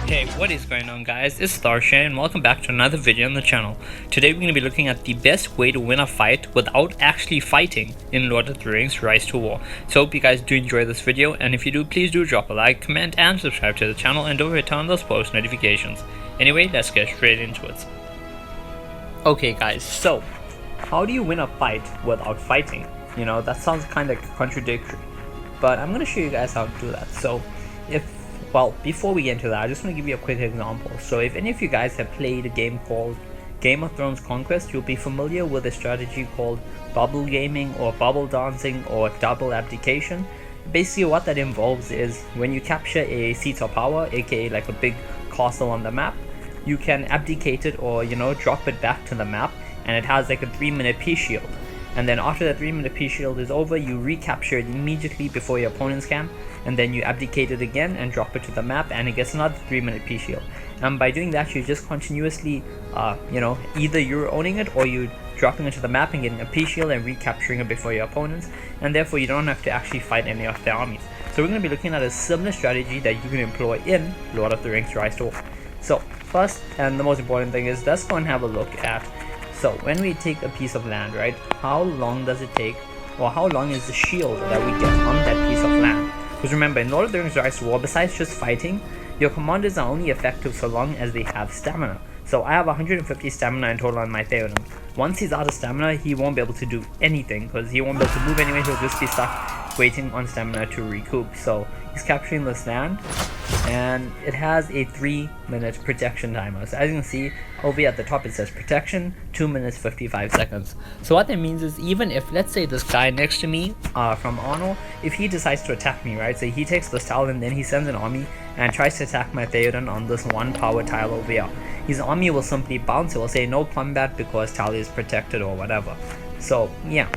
Hey, what is going on guys, it's Lotr and welcome back to another video on the channel. Today we're going to be looking at the best way to win a fight without actually fighting in Lord of the Rings Rise to War. So hope you guys do enjoy this video, and if you do, please do drop a like, comment and subscribe to the channel, and don't forget to turn on those post notifications. Anyway, let's get straight into it. Okay guys, so how do you win a fight without fighting? You know, that sounds kind of contradictory, but I'm going to show you guys how to do that. So well, before we get into that, I just want to give you a quick example. So if any of you guys have played a game called Game of Thrones Conquest, you'll be familiar with a strategy called bubble gaming or bubble dancing or double abdication. Basically what that involves is when you capture a seat of power, aka like a big castle on the map, you can abdicate it or, you know, drop it back to the map, and it has like a 3-minute peace shield. And then after that 3-minute peace shield is over, you recapture it immediately before your opponents can, and then you abdicate it again and drop it to the map, and it gets another 3-minute peace shield. And by doing that, you just continuously, you know, either you're owning it or you're dropping it to the map and getting a peace shield and recapturing it before your opponents, and therefore you don't have to actually fight any of their armies. So we're going to be looking at a similar strategy that you can employ in Lord of the Rings Rise to War. So first and the most important thing is, let's go and have a look at, so when we take a piece of land, right, how long does it take, or how long is the shield that we get on that piece of land? Because remember, in Lord of the Rings Rise to War, besides just fighting, your commanders are only effective so long as they have stamina. So I have 150 stamina in total on my Theoden. Once he's out of stamina, he won't be able to do anything, because he won't be able to move anyway, he'll just be stuck waiting on stamina to recoup. So he's capturing this land, and it has a 3-minute protection timer. So as you can see over here at the top, it says protection 2 minutes 55 seconds. So what that means is, even if, let's say, this guy next to me from Arno, if he decides to attack me, right, so he takes this tile and then he sends an army and tries to attack my Theoden on this one power tile over here, his army will simply bounce. It will say no combat because tile is protected or whatever. So yeah,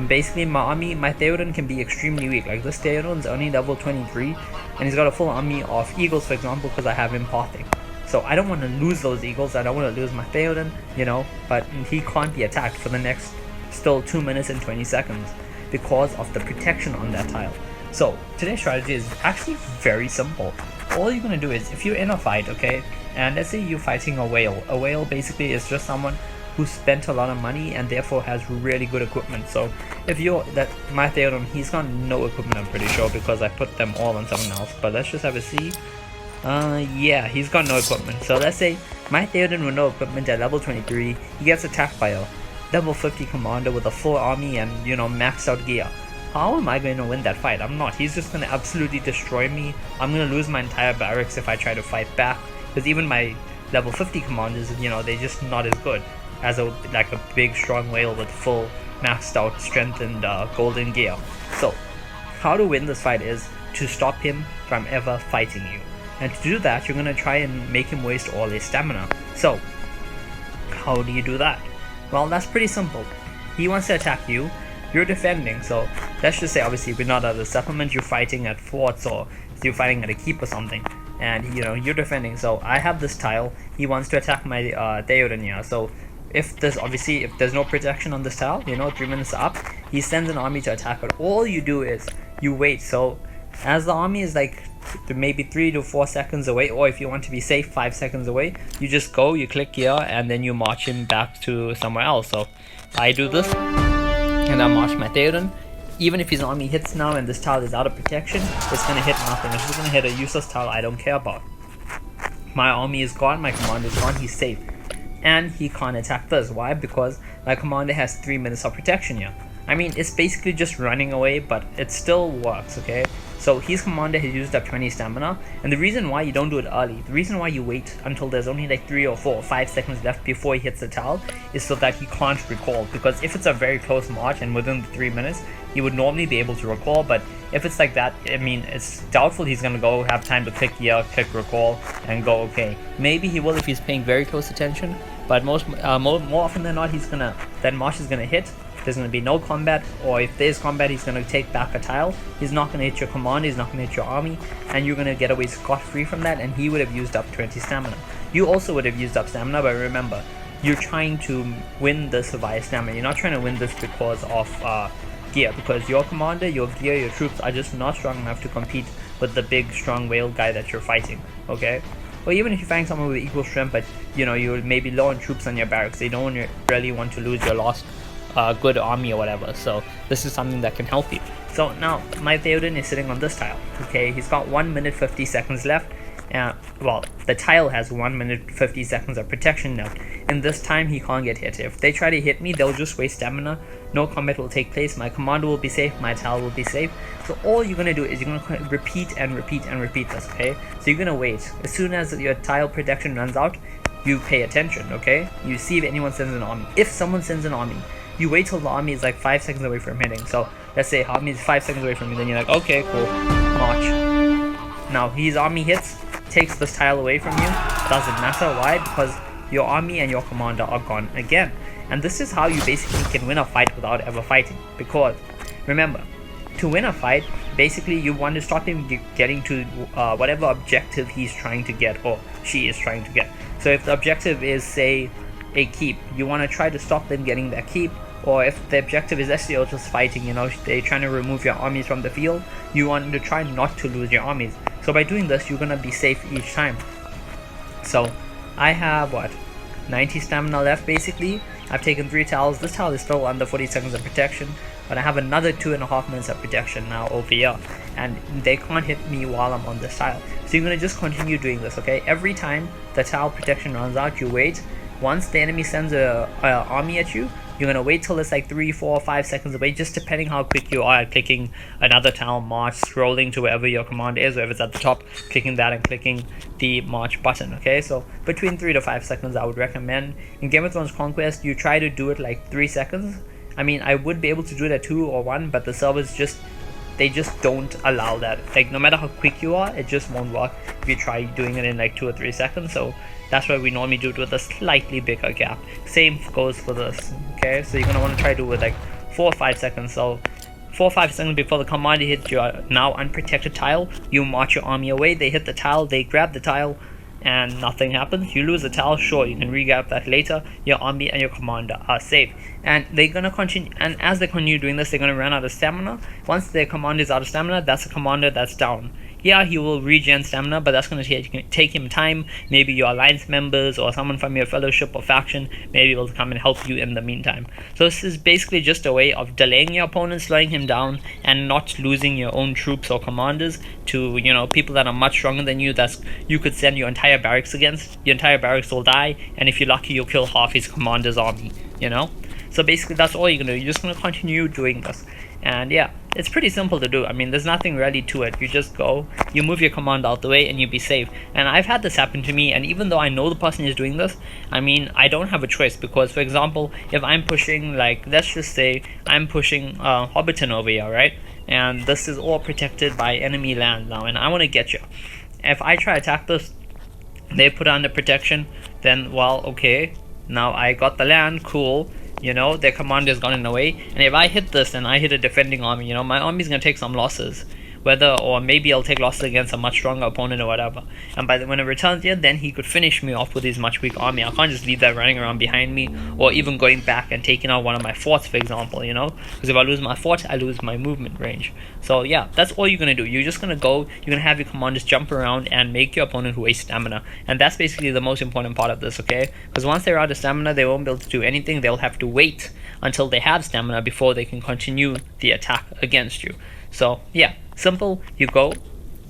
basically my Theoden can be extremely weak. Like this Theoden's only level 23 and he's got a full army of eagles, for example, because I have him pathing. So I don't want to lose those eagles, I don't want to lose my Theoden, you know, but he can't be attacked for the next still 2 minutes and 20 seconds because of the protection on that tile. So today's strategy is actually very simple. All you're going to do is, if you're in a fight, okay, and let's say you're fighting a whale basically is just someone who spent a lot of money and therefore has really good equipment. So if you're that, my Theoden, he's got no equipment, I'm pretty sure, because I put them all on someone else. But let's just have a see. Yeah, he's got no equipment. So let's say my Theoden with no equipment at level 23, he gets attacked by a level 50 commander with a full army and, you know, maxed out gear. How am I going to win that fight? I'm not. He's just going to absolutely destroy me. I'm going to lose my entire barracks if I try to fight back, because even my level 50 commanders, you know, they're just not as good as a big strong whale with full maxed out strength and golden gear. So how to win this fight is to stop him from ever fighting you, and to do that you're going to try and make him waste all his stamina. So how do you do that? Well, that's pretty simple. He wants to attack you, you're defending. So let's just say, obviously, we're not at a settlement, you're fighting at forts or you're fighting at a keep or something, and you know you're defending. So I have this tile, he wants to attack my Theoden here. So if there's no protection on this tile, you know, 3 minutes up, he sends an army to attack it. All you do is you wait. So as the army is like maybe 3 to 4 seconds away, or if you want to be safe, 5 seconds away, you just go, you click here, and then you march him back to somewhere else. So I do this and I march my Theoden. Even if his army hits now and this tile is out of protection, it's going to hit nothing. It's just going to hit a useless tile I don't care about. My army is gone, my commander is gone, he's safe. And he can't attack this. Why? Because my commander has 3 minutes of protection here. I mean, it's basically just running away, but it still works, okay? So his commander has used up 20 stamina, and the reason why you don't do it early, the reason why you wait until there's only like 3 or 4 or 5 seconds left before he hits the tile, is so that he can't recall. Because if it's a very close march and within the 3 minutes, he would normally be able to recall, but if it's like that, I mean, it's doubtful he's gonna go have time to click here, click recall, and go okay. Maybe he will if he's paying very close attention, but more often than not, that march is gonna hit. There's going to be no combat, or if there's combat, he's going to take back a tile. He's not going to hit your commander, he's not going to hit your army, and you're going to get away scot-free from that, and he would have used up 20 stamina. You also would have used up stamina, but remember, you're trying to win this via stamina. You're not trying to win this because of gear, because your commander, your gear, your troops are just not strong enough to compete with the big strong whale guy that you're fighting, okay? or even if you find someone with equal strength, but you know you're maybe low on troops on your barracks, they don't really want to lose your lost good army or whatever. So this is something that can help you. So now my Theoden is sitting on this tile. Okay, he's got 1 minute 50 seconds left. Well, the tile has 1 minute 50 seconds of protection left. In this time, he can't get hit. If they try to hit me, they'll just waste stamina. No combat will take place. My commander will be safe. My tile will be safe. So all you're gonna do is you're gonna repeat and repeat and repeat this. Okay. So you're gonna wait. As soon as your tile protection runs out, you pay attention. Okay. You see if anyone sends an army. If someone sends an army, you wait till the army is like 5 seconds away from hitting. So let's say army is 5 seconds away from you. Then you're like, okay, cool, march. Now his army hits, takes this tile away from you. Doesn't matter. Why? Because your army and your commander are gone again. And this is how you basically can win a fight without ever fighting. Because remember, to win a fight, basically you want to stop him getting to whatever objective he's trying to get or she is trying to get. So if the objective is, say, a keep, you want to try to stop them getting that keep. Or if the objective is actually just fighting, you know, they're trying to remove your armies from the field, you want to try not to lose your armies. So by doing this, you're gonna be safe each time. So I have what, 90 stamina left basically. I've taken 3 tiles. This tile is still under 40 seconds of protection, but I have another 2.5 minutes of protection now over here, and they can't hit me while I'm on this tile. So you're gonna just continue doing this, okay? Every time the tile protection runs out, you wait. Once the enemy sends a army at you, you're gonna wait till it's like 3, 4, 5 seconds away, just depending how quick you are at clicking another tile, march, scrolling to wherever your command is, or if it's at the top, clicking that and clicking the march button. Okay, so between 3 to 5 seconds I would recommend. In Game of Thrones Conquest, you try to do it like 3 seconds. I mean, I would be able to do it at 2 or 1, but the servers they just don't allow that. Like, no matter how quick you are, it just won't work if you try doing it in like 2 or 3 seconds. So that's why we normally do it with a slightly bigger gap. Same goes for this. Okay, so you're gonna want to try to do it with like 4 or 5 seconds. So 4 or 5 seconds before the commander hits your now unprotected tile, you march your army away. They hit the tile, they grab the tile, and nothing happens. You lose the tile, sure, you can re-grab that later. Your army and your commander are safe. And they're gonna continue, and as they continue doing this, they're gonna run out of stamina. Once their commander is out of stamina, that's a commander that's down. Yeah, he will regen stamina, but that's going to take him time. Maybe your alliance members or someone from your fellowship or faction maybe will come and help you in the meantime. So this is basically just a way of delaying your opponent, slowing him down, and not losing your own troops or commanders to, you know, people that are much stronger than you. That's you could send your entire barracks against. Your entire barracks will die, and if you're lucky, you'll kill half his commander's army. You know. So basically, that's all you're gonna do. You're just gonna continue doing this. And yeah, it's pretty simple to do. I mean, there's nothing really to it. You just go, you move your command out the way, and you be safe. And I've had this happen to me, and even though I know the person is doing this, I mean, I don't have a choice. Because, for example, if I'm pushing, like, let's just say I'm pushing Hobbiton over here, right? And this is all protected by enemy land now, and I want to get you. If I try to attack this, they put under protection, then, well, okay, now I got the land, cool. You know, their commander has gone away, and if I hit this and I hit a defending army, you know, my army's gonna take some losses. Whether, or maybe I'll take losses against a much stronger opponent or whatever. And when it returns here, then he could finish me off with his much weak army. I can't just leave that running around behind me, or even going back and taking out one of my forts, for example, you know? Because if I lose my fort, I lose my movement range. So yeah, that's all you're gonna do. You're just gonna go, you're gonna have your commanders jump around and make your opponent waste stamina. And that's basically the most important part of this, okay? Because once they're out of stamina, they won't be able to do anything. They'll have to wait until they have stamina before they can continue the attack against you. So yeah, simple. You go,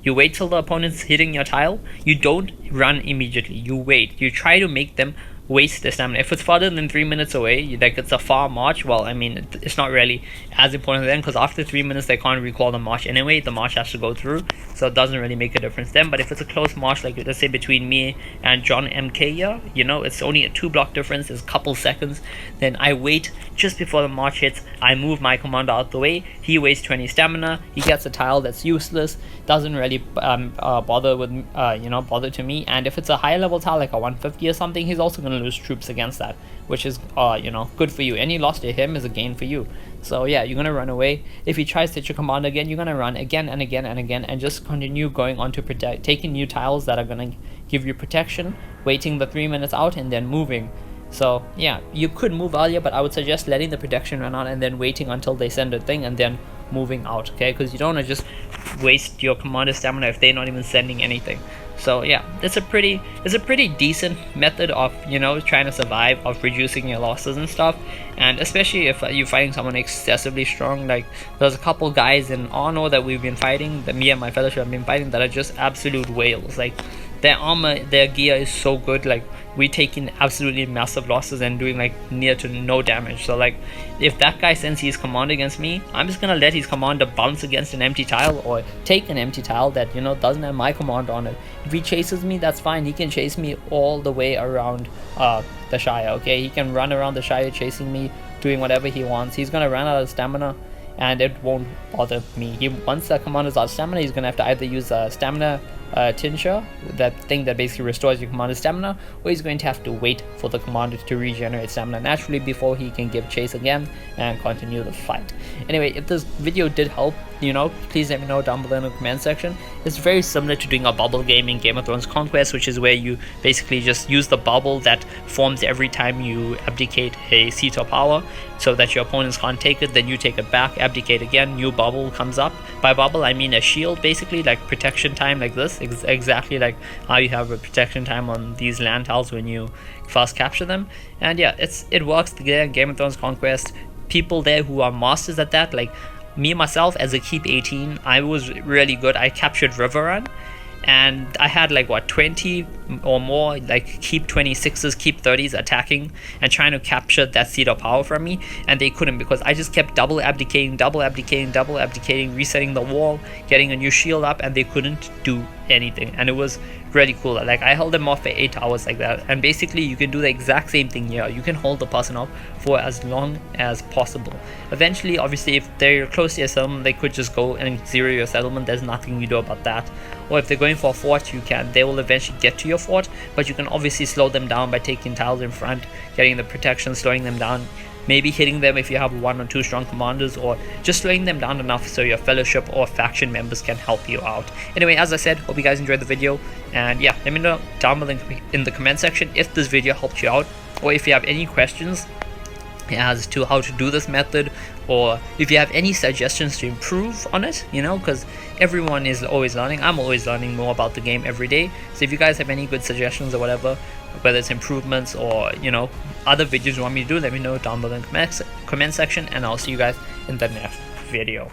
you wait till the opponent's hitting your tile. You don't run immediately. You wait. You try to make them waste their stamina. If it's farther than 3 minutes away, like it's a far march, well, I mean, it's not really as important then, because after 3 minutes they can't recall the march anyway. The march has to go through, so it doesn't really make a difference then. But if it's a close march, like let's say between me and John MK here, you know, it's only a 2-block difference, it's a couple seconds, then I wait just before the march hits. I move my commander out the way. He wastes 20 stamina. He gets a tile that's useless, doesn't really bother with bother to me. And if it's a high level tile like a 150 or something, he's also going to lose troops against that, which is good for you. Any loss to him is a gain for you. So yeah, you're gonna run away. If he tries to hit your command again, you're gonna run again and again and again, and just continue going on to protect, taking new tiles that are gonna give you protection, waiting the 3 minutes out, and then moving. So yeah, you could move earlier, but I would suggest letting the protection run out and then waiting until they send a thing and then moving out, okay? Because you don't want to just waste your commander stamina if they're not even sending anything. So yeah, it's a pretty decent method of, you know, trying to survive, of reducing your losses and stuff. And especially if you're fighting someone excessively strong, like there's a couple guys in Anno that we've been fighting, that me and my fellowship have been fighting, that are just absolute whales. Like their armor, their gear is so good. Like we taking absolutely massive losses and doing like near to no damage. So like if that guy sends his command against me, I'm just gonna let his commander bounce against an empty tile, or take an empty tile that, you know, doesn't have my command on it. If he chases me, that's fine. He can chase me all the way around the Shire. Okay, he can run around the Shire chasing me, doing whatever he wants. He's gonna run out of stamina and it won't bother me. Once the commander's out of stamina, he's gonna have to either use a stamina tincture, that thing that basically restores your commander's stamina, or he's going to have to wait for the commander to regenerate stamina naturally before he can give chase again and continue the fight. Anyway, if this video did help, you know, please let me know down below in the comment section. It's very similar to doing a bubble game in Game of Thrones Conquest, which is where you basically just use the bubble that forms every time you abdicate a seat of power, so that your opponents can't take it. Then you take it back, abdicate again, new bubble comes up. By bubble I mean a shield, basically, like protection time, like this, exactly like how you have a protection time on these land tiles when you first capture them. And yeah, it works there in Game of Thrones Conquest. People there who are masters at that, like me myself as a keep 18, I was really good. I captured River Run, and I had like what, 20 or more like keep 26s, keep 30s attacking and trying to capture that seat of power from me, and they couldn't, because I just kept double abdicating, resetting the wall, getting a new shield up, and they couldn't do anything. And it was really cool. Like I held them off for 8 hours like that, and basically you can do the exact same thing here. You can hold the person off for as long as possible. Eventually, obviously, if they're close to your settlement, they could just go and zero your settlement. There's nothing you do about that. Or if they're going for a fort, they will eventually get to your fort, but you can obviously slow them down by taking tiles in front, getting the protection, slowing them down, maybe hitting them if you have 1 or 2 strong commanders, or just slowing them down enough so your fellowship or faction members can help you out. Anyway, as I said, hope you guys enjoyed the video, and yeah, let me know down below in the comment section if this video helped you out, or if you have any questions as to how to do this method, or if you have any suggestions to improve on it, you know, because everyone is always learning. I'm always learning more about the game every day. So if you guys have any good suggestions or whatever, whether it's improvements or, you know, other videos you want me to do, let me know down below in the comment section, and I'll see you guys in the next video.